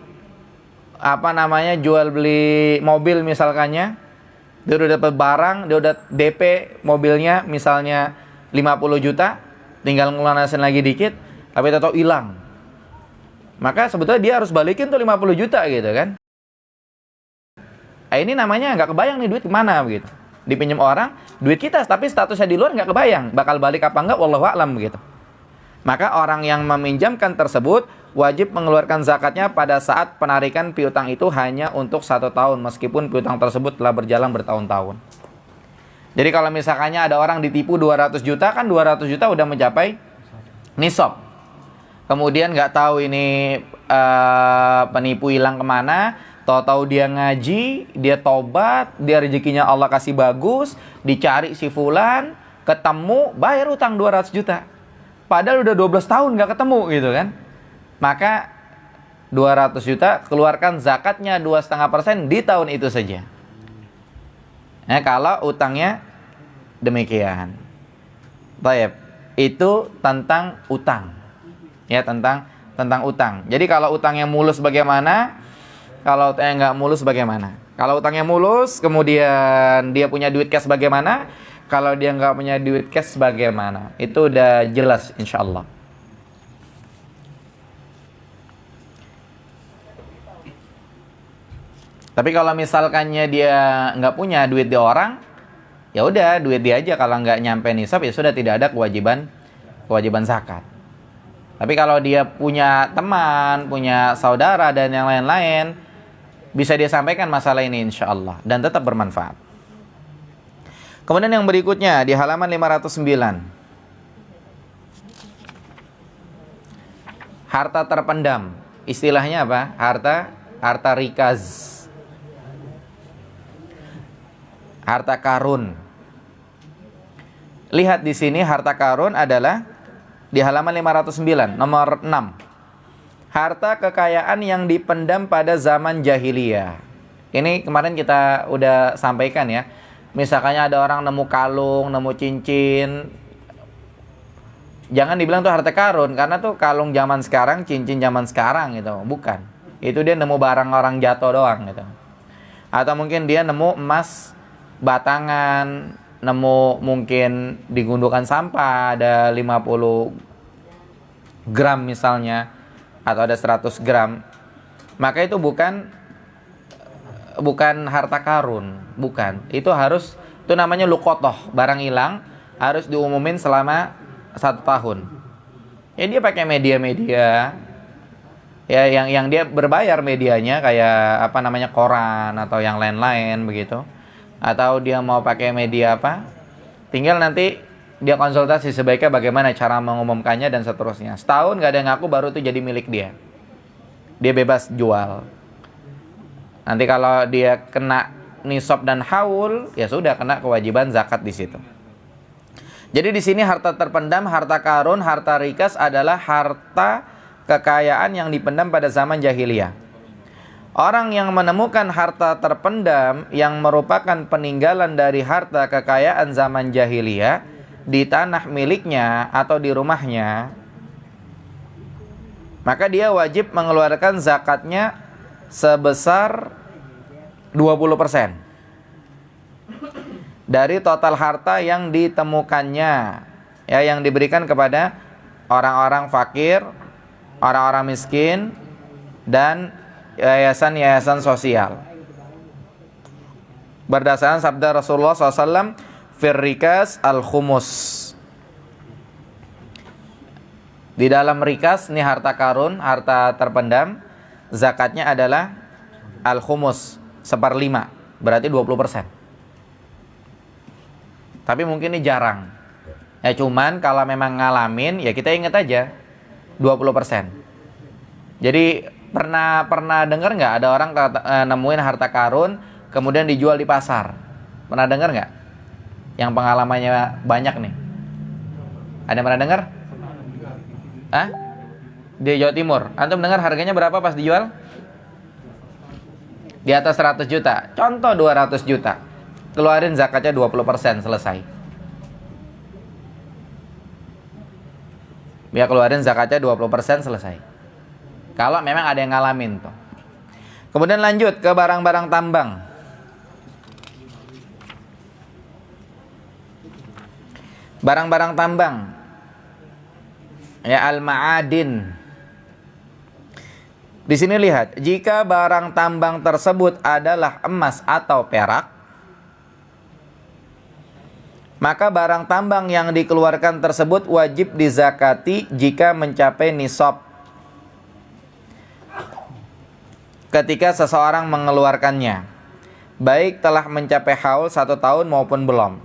jual beli mobil misalkannya. Dia udah dapat barang, dia udah DP mobilnya misalnya 50 juta, tinggal ngelunasin lagi dikit, tapi tahu hilang. Maka sebetulnya dia harus balikin tuh 50 juta gitu kan. Ini namanya nggak kebayang nih duit kemana begitu. Dipinjam orang, duit kita tapi statusnya di luar nggak kebayang. Bakal balik apa enggak, wallahu a'lam begitu. Maka orang yang meminjamkan tersebut wajib mengeluarkan zakatnya pada saat penarikan piutang itu hanya untuk 1 tahun, meskipun piutang tersebut telah berjalan bertahun-tahun. Jadi kalau misalkannya ada orang ditipu 200 juta, kan 200 juta udah mencapai nisab. Kemudian nggak tahu ini penipu hilang kemana, tahu-tahu dia ngaji, dia tobat, dia rezekinya Allah kasih bagus, dicari si fulan, ketemu, bayar utang 200 juta. Padahal udah 12 tahun nggak ketemu gitu kan. Maka 200 juta keluarkan zakatnya 2,5% di tahun itu saja. Nah, kalau utangnya demikian. Baik, itu tentang utang. Ya, tentang utang. Jadi kalau utangnya mulus bagaimana? Kalau utangnya nggak mulus bagaimana? Kalau utangnya mulus, kemudian dia punya duit cash bagaimana? Kalau dia nggak punya duit cash bagaimana? Itu udah jelas insya Allah. Tapi kalau misalkannya dia nggak punya duit di orang, ya udah duit dia aja. Kalau nggak nyampe nisab, ya sudah tidak ada kewajiban zakat. Tapi kalau dia punya teman, punya saudara dan yang lain-lain, bisa dia sampaikan masalah ini insya Allah dan tetap bermanfaat. Kemudian yang berikutnya di halaman 509. Harta terpendam. Istilahnya apa? Harta rikaz. Harta karun. Lihat di sini harta karun adalah di halaman 509, nomor 6. harta kekayaan yang dipendam pada zaman jahiliyah. Ini kemarin kita udah sampaikan ya. Misalnya ada orang nemu kalung, nemu cincin, jangan dibilang tuh harta karun, karena tuh kalung zaman sekarang, cincin zaman sekarang gitu. Bukan. Itu dia nemu barang orang jatuh doang gitu. Atau mungkin dia nemu emas batangan, nemu mungkin di gundukan sampah ada 50 gram misalnya, atau ada 100 gram. Maka itu bukan harta karun, bukan. Itu namanya luqotoh, barang hilang, harus diumumin selama 1 tahun. Ya dia pakai media-media ya yang dia berbayar medianya, kayak apa namanya, koran atau yang lain-lain begitu. Atau dia mau pakai media apa, tinggal nanti dia konsultasi sebaiknya bagaimana cara mengumumkannya dan seterusnya. Setahun gak ada yang ngaku, baru itu jadi milik dia. Dia bebas jual. Nanti kalau dia kena nisab dan haul, ya sudah kena kewajiban zakat di situ. Jadi di sini harta terpendam, harta karun, harta rikas adalah harta kekayaan yang dipendam pada zaman jahiliyah. Orang yang menemukan harta terpendam yang merupakan peninggalan dari harta kekayaan zaman jahiliyah di tanah miliknya atau di rumahnya, maka dia wajib mengeluarkan zakatnya sebesar 20% dari total harta yang ditemukannya, ya, yang diberikan kepada orang-orang fakir, orang-orang miskin, dan yayasan-yayasan sosial. Berdasarkan sabda Rasulullah SAW, firrikas al-khumus. Di dalam rikas, ini harta karun, harta terpendam, zakatnya adalah al-khumus, 1/5, berarti 20%. Tapi mungkin ini jarang. Ya cuman kalau memang ngalamin, ya kita ingat aja 20%. Jadi pernah dengar nggak ada orang nemuin harta karun kemudian dijual di pasar? Pernah dengar nggak? Yang pengalamannya banyak nih. Ada yang pernah dengar? Hah? Di Jawa Timur. Antum dengar harganya berapa pas dijual? Di atas 100 juta. Contoh 200 juta. Keluarin zakatnya 20%, selesai. Ya keluarin zakatnya 20%, selesai. Kalau memang ada yang ngalamin tuh. Kemudian lanjut ke barang-barang tambang. Barang-barang tambang. Ya, al-ma'adin. Di sini lihat, jika barang tambang tersebut adalah emas atau perak, maka barang tambang yang dikeluarkan tersebut wajib dizakati jika mencapai nisab ketika seseorang mengeluarkannya, baik telah mencapai haul 1 tahun maupun belum.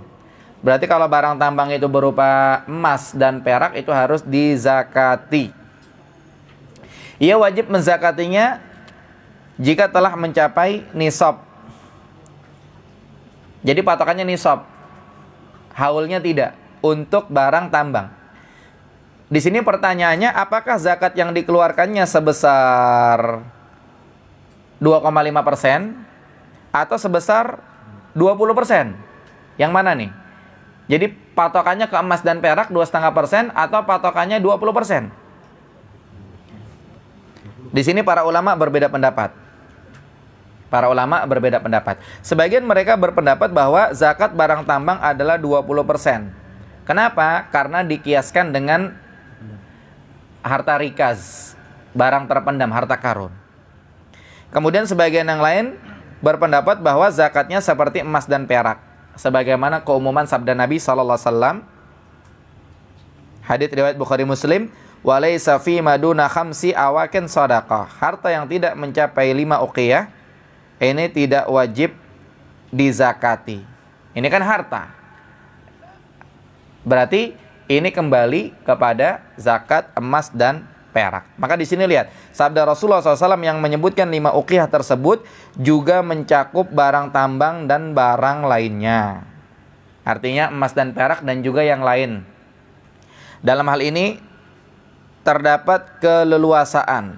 Berarti kalau barang tambang itu berupa emas dan perak, itu harus dizakati. Ia wajib menzakatinya jika telah mencapai nisab. Jadi patokannya nisab, haulnya tidak, untuk barang tambang. Di sini pertanyaannya, apakah zakat yang dikeluarkannya sebesar 2,5% atau sebesar 20%? Yang mana nih? Jadi patokannya ke emas dan perak 2,5% atau patokannya 20%? Di sini para ulama berbeda pendapat. Sebagian mereka berpendapat bahwa zakat barang tambang adalah 20%. Kenapa? Karena dikiaskan dengan harta rikas, barang terpendam, harta karun. Kemudian sebagian yang lain berpendapat bahwa zakatnya seperti emas dan perak, sebagaimana keumuman sabda Nabi SAW. Hadits riwayat Bukhari Muslim, walaysa fi maduna khamsi awakin shadaqah. Harta yang tidak mencapai 5 uqiyah ini tidak wajib dizakati. Ini kan harta. Berarti ini kembali kepada zakat emas dan perak. Maka di sini lihat, sabda Rasulullah SAW yang menyebutkan 5 uqiyah tersebut juga mencakup barang tambang dan barang lainnya. Artinya emas dan perak dan juga yang lain. Dalam hal ini terdapat keleluasaan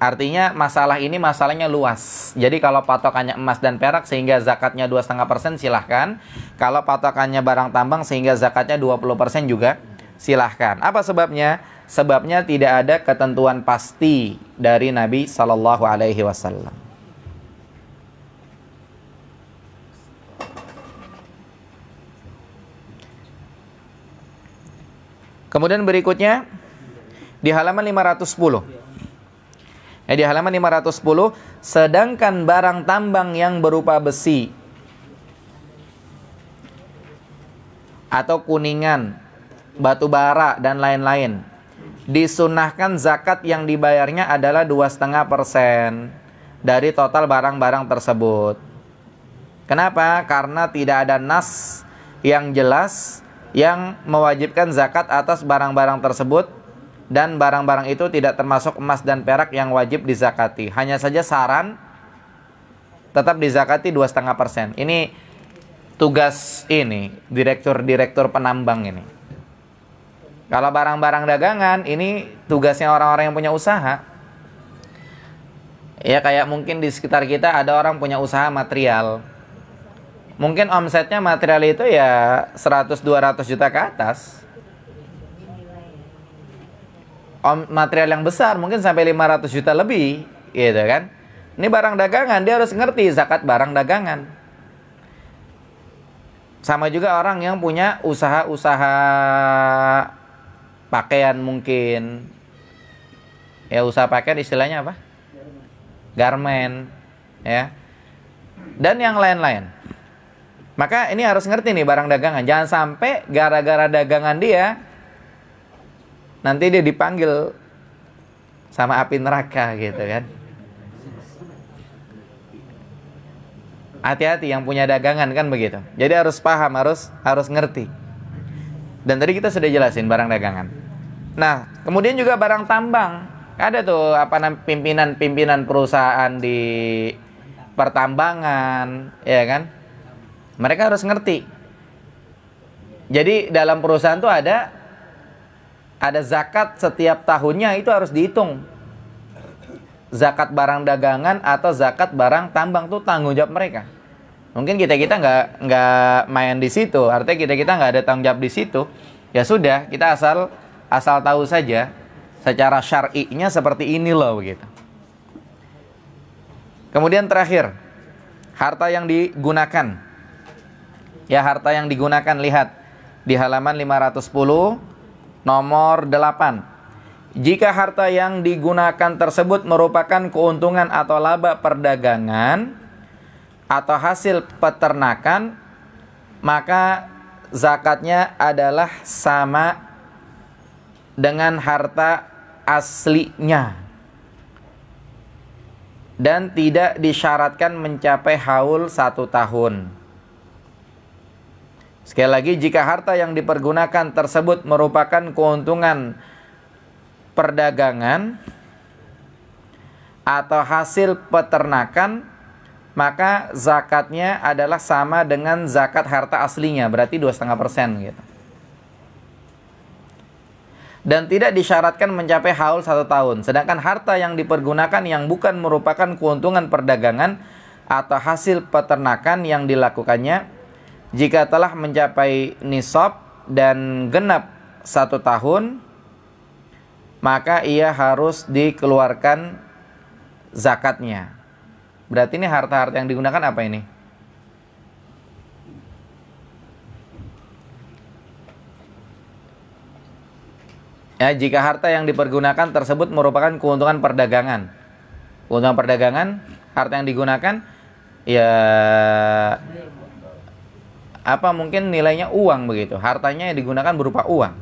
Artinya masalah ini masalahnya luas. Jadi kalau patokannya emas dan perak sehingga zakatnya 2,5% silahkan. Kalau patokannya barang tambang sehingga zakatnya 20% juga silahkan. Apa sebabnya? Sebabnya tidak ada ketentuan pasti dari Nabi Shallallahu Alaihi Wasallam. Kemudian berikutnya di halaman 510. Di halaman 510, sedangkan barang tambang yang berupa besi atau kuningan, batu bara dan lain-lain, disunahkan zakat yang dibayarnya adalah 2,5% dari total barang-barang tersebut. Kenapa? Karena tidak ada nas yang jelas yang mewajibkan zakat atas barang-barang tersebut. Dan barang-barang itu tidak termasuk emas dan perak yang wajib dizakati. Hanya saja saran tetap dizakati 2,5%. Ini tugas ini direktur penambang ini. Kalau barang-barang dagangan ini tugasnya orang-orang yang punya usaha. Ya kayak mungkin di sekitar kita ada orang punya usaha material. Mungkin omsetnya material itu ya 100-200 juta ke atas. Material yang besar mungkin sampai 500 juta lebih, gitu kan. Ini barang dagangan, dia harus ngerti zakat barang dagangan. Sama juga orang yang punya usaha-usaha pakaian mungkin. Ya usaha pakaian istilahnya apa? Garment, ya. Dan yang lain-lain. Maka ini harus ngerti nih barang dagangan. Jangan sampai gara-gara dagangan dia nanti dia dipanggil sama api neraka gitu kan. Hati-hati yang punya dagangan kan begitu. Jadi harus paham, harus ngerti. Dan tadi kita sudah jelasin barang dagangan. Nah, kemudian juga barang tambang. Ada tuh pimpinan perusahaan di pertambangan, ya kan? Mereka harus ngerti. Jadi dalam perusahaan tuh ada zakat setiap tahunnya, itu harus dihitung. Zakat barang dagangan atau zakat barang tambang tuh tanggung jawab mereka. Mungkin kita nggak main di situ, artinya kita nggak ada tanggung jawab di situ. Ya sudah, kita asal tahu saja secara syar'inya seperti ini loh begitu. Kemudian terakhir, harta yang digunakan. Ya, harta yang digunakan, lihat di halaman 510 nomor 8. Jika harta yang digunakan tersebut merupakan keuntungan atau laba perdagangan atau hasil peternakan, maka zakatnya adalah sama dengan harta aslinya dan tidak disyaratkan mencapai haul 1 tahun. Sekali lagi, jika harta yang dipergunakan tersebut merupakan keuntungan perdagangan atau hasil peternakan, maka zakatnya adalah sama dengan zakat harta aslinya, berarti 2,5% gitu. Dan tidak disyaratkan mencapai haul 1 tahun. Sedangkan harta yang dipergunakan yang bukan merupakan keuntungan perdagangan atau hasil peternakan yang dilakukannya, jika telah mencapai nisab dan genap 1 tahun, maka ia harus dikeluarkan zakatnya. Berarti ini harta-harta yang digunakan apa ini? Ya, jika harta yang dipergunakan tersebut merupakan keuntungan perdagangan. Keuntungan perdagangan, harta yang digunakan ya apa mungkin nilainya uang begitu. Hartanya yang digunakan berupa uang.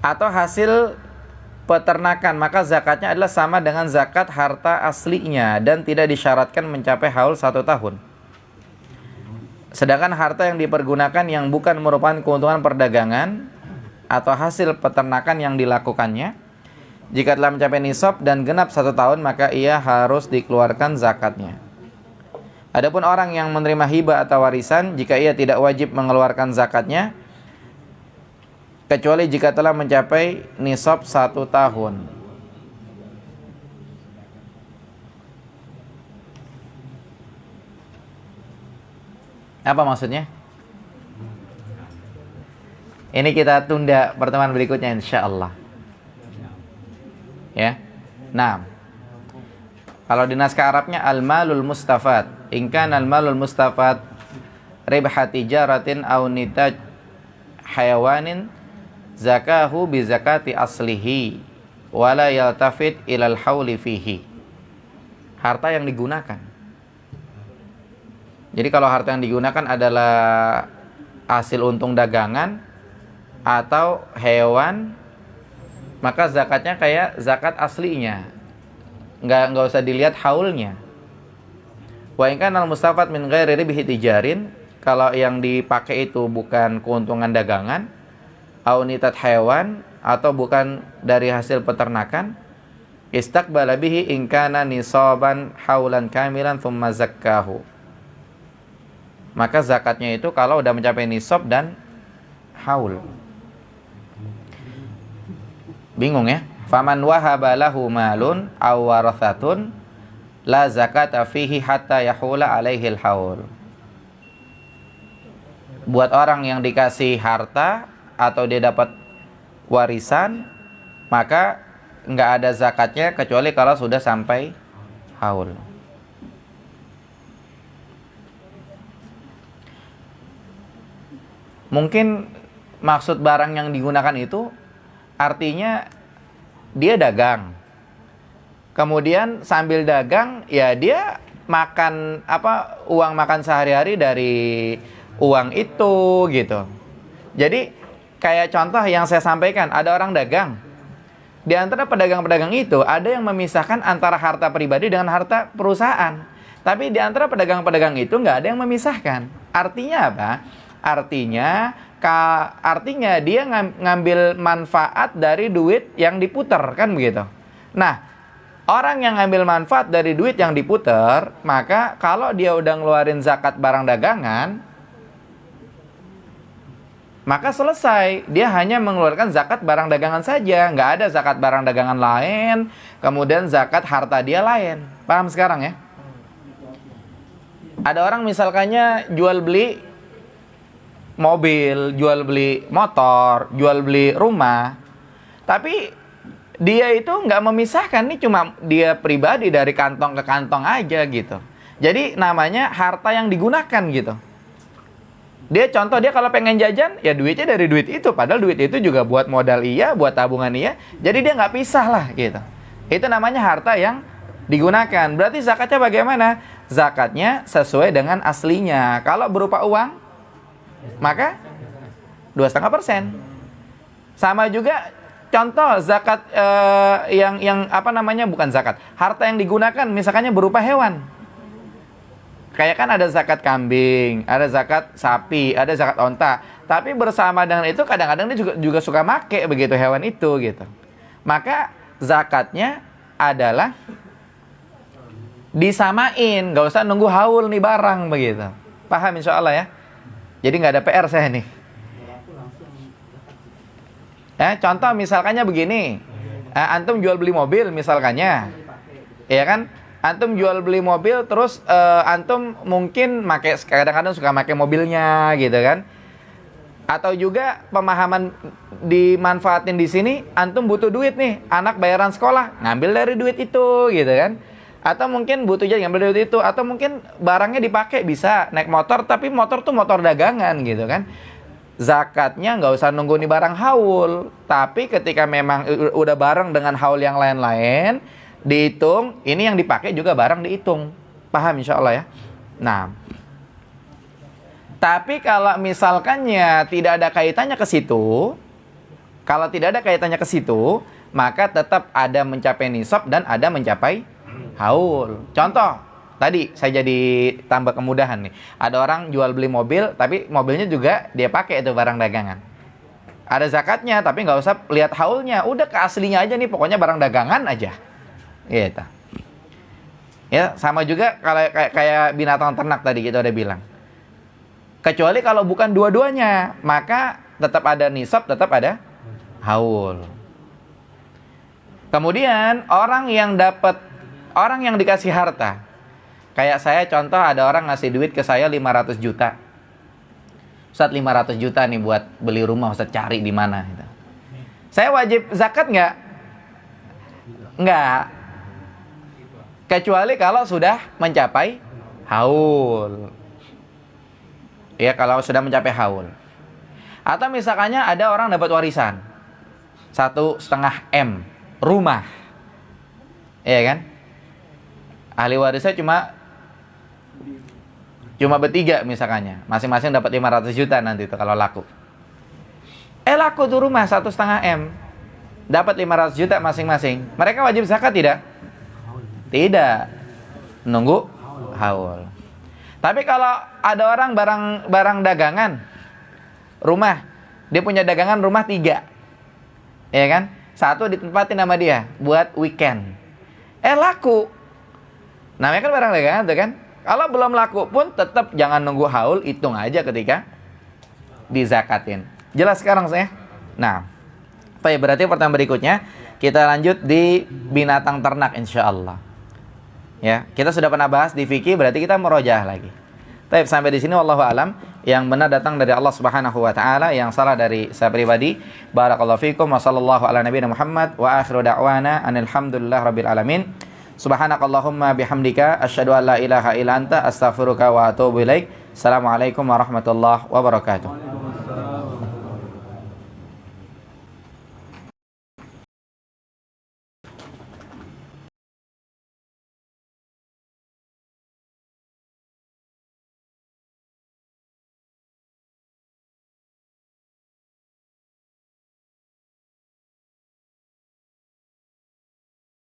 Atau hasil peternakan, maka zakatnya adalah sama dengan zakat harta aslinya dan tidak disyaratkan mencapai haul 1 tahun. Sedangkan harta yang dipergunakan yang bukan merupakan keuntungan perdagangan atau hasil peternakan yang dilakukannya, jika telah mencapai nisab dan genap 1 tahun, maka ia harus dikeluarkan zakatnya. Adapun orang yang menerima hibah atau warisan, jika ia tidak wajib mengeluarkan zakatnya, kecuali jika telah mencapai nisab 1 tahun. Apa maksudnya? Ini kita tunda pertemuan berikutnya insyaallah. Ya. Nah, kalau di naskah Arabnya al-malul mustafad. In kana al-malul mustafad ribha tijaratin aw nitaj hayawanin zakahu bi zakati aslihi wala yaltafit ilal hauli fihi. Harta yang digunakan. Jadi kalau harta yang digunakan adalah hasil untung dagangan atau hewan, maka zakatnya kayak zakat aslinya. Nggak usah dilihat haulnya. Wa in kana al-mustafad min ghairi ribhi tijarin, kalau yang dipakai itu bukan keuntungan dagangan, au nitat hewan, atau bukan dari hasil peternakan, istaqbala bihi in kana nisaban haulan kamilan thumma zakkahu. Maka zakatnya itu kalau udah mencapai nisab dan haul. Bingung ya? Faman wahaba lahu malun aw warathatun la zakata fihi hatta yahula alaihil haul. Buat orang yang dikasih harta atau dia dapat warisan, maka nggak ada zakatnya kecuali kalau sudah sampai haul. Mungkin maksud barang yang digunakan itu artinya dia dagang. Kemudian sambil dagang ya dia makan uang makan sehari-hari dari uang itu gitu. Jadi kayak contoh yang saya sampaikan, ada orang dagang. Di antara pedagang-pedagang itu ada yang memisahkan antara harta pribadi dengan harta perusahaan. Tapi di antara pedagang-pedagang itu nggak ada yang memisahkan. Artinya apa? Artinya dia ngambil manfaat dari duit yang diputer, kan begitu. Nah, orang yang ngambil manfaat dari duit yang diputer, maka kalau dia udah ngeluarin zakat barang dagangan, maka selesai. Dia hanya mengeluarkan zakat barang dagangan saja, nggak ada zakat barang dagangan lain, kemudian zakat harta dia lain. Paham sekarang ya? Ada orang misalkannya jual beli mobil, jual beli motor, jual beli rumah, tapi dia itu nggak memisahkan, nih cuma dia pribadi dari kantong ke kantong aja gitu. Jadi namanya harta yang digunakan gitu. Dia kalau pengen jajan, ya duitnya dari duit itu, padahal duit itu juga buat modal iya, buat tabungan iya. Jadi dia nggak pisah lah gitu. Itu namanya harta yang digunakan. Berarti zakatnya bagaimana? Zakatnya sesuai dengan aslinya. Kalau berupa uang, maka 2,5%. Sama juga contoh zakat bukan zakat. Harta yang digunakan misalkannya berupa hewan. Kayak kan ada zakat kambing, ada zakat sapi, ada zakat onta. Tapi bersama dengan itu kadang-kadang dia juga suka make begitu hewan itu gitu. Maka zakatnya adalah disamain, nggak usah nunggu haul nih barang begitu. Paham insyaallah ya? Jadi nggak ada PR saya nih. Contoh misalkannya begini, antum jual beli mobil misalkannya, ya kan? Antum jual beli mobil, terus antum mungkin kadang-kadang suka pakai mobilnya, gitu kan? Atau juga pemahaman dimanfaatin di sini, antum butuh duit nih, anak bayaran sekolah, ngambil dari duit itu, gitu kan? Atau mungkin butuh jadi ngambil duit itu, atau mungkin barangnya dipakai bisa naik motor, tapi motor tuh motor dagangan, gitu kan? Zakatnya nggak usah nunggu nih barang haul, tapi ketika memang udah bareng dengan haul yang lain-lain, dihitung, ini yang dipakai juga barang dihitung. Paham insyaallah ya? Nah, tapi kalau misalkannya tidak ada kaitannya ke situ, maka tetap ada mencapai nisab dan ada mencapai haul. Contoh, tadi saya jadi tambah kemudahan nih. Ada orang jual beli mobil, tapi mobilnya juga dia pakai itu barang dagangan. Ada zakatnya, tapi nggak usah lihat haulnya. Udah ke aslinya aja nih, pokoknya barang dagangan aja. Gitu. Ya, sama juga kalau kayak binatang ternak tadi kita udah bilang. Kecuali kalau bukan dua-duanya, maka tetap ada nisab, tetap ada haul. Kemudian orang yang dikasih harta. Kayak saya contoh, ada orang ngasih duit ke saya 500 juta. Ustaz 500 juta nih buat beli rumah, Ustaz cari di mana gitu. Saya wajib zakat nggak? Nggak. Kecuali kalau sudah mencapai haul. Ya, kalau sudah mencapai haul. Atau misalkannya ada orang dapat warisan 1,5 M rumah. Iya kan? Ahli warisnya cuma bertiga misalkannya. Masing-masing dapat 500 juta nanti itu kalau laku. Laku tuh rumah 1,5 M. Dapat 500 juta masing-masing. Mereka wajib zakat tidak? Tidak. Nunggu haul. Tapi kalau ada orang barang dagangan rumah, dia punya dagangan rumah 3. Ya kan? 1 ditempatin sama dia buat weekend. Laku. Namanya kan barang dagangan tuh kan? Kalau belum laku pun tetap jangan nunggu haul, hitung aja ketika dizakatin. Jelas sekarang saya? Nah, berarti pertanyaan berikutnya kita lanjut di binatang ternak insyaallah. Ya, kita sudah pernah bahas di fikih, berarti kita merojah lagi. Baik, sampai di sini wallahu alam. Yang benar datang dari Allah Subhanahu wa taala, yang salah dari saya pribadi. Barakallahu fikum wa sallallahu ala nabiyina Muhammad wa akhiru da'wana anil hamdulillah rabbil alamin. Subhanakallahumma bihamdika asyhadu an la ilaha illa anta astaghfiruka wa atubu ilaik. Assalamualaikum warahmatullahi wabarakatuh.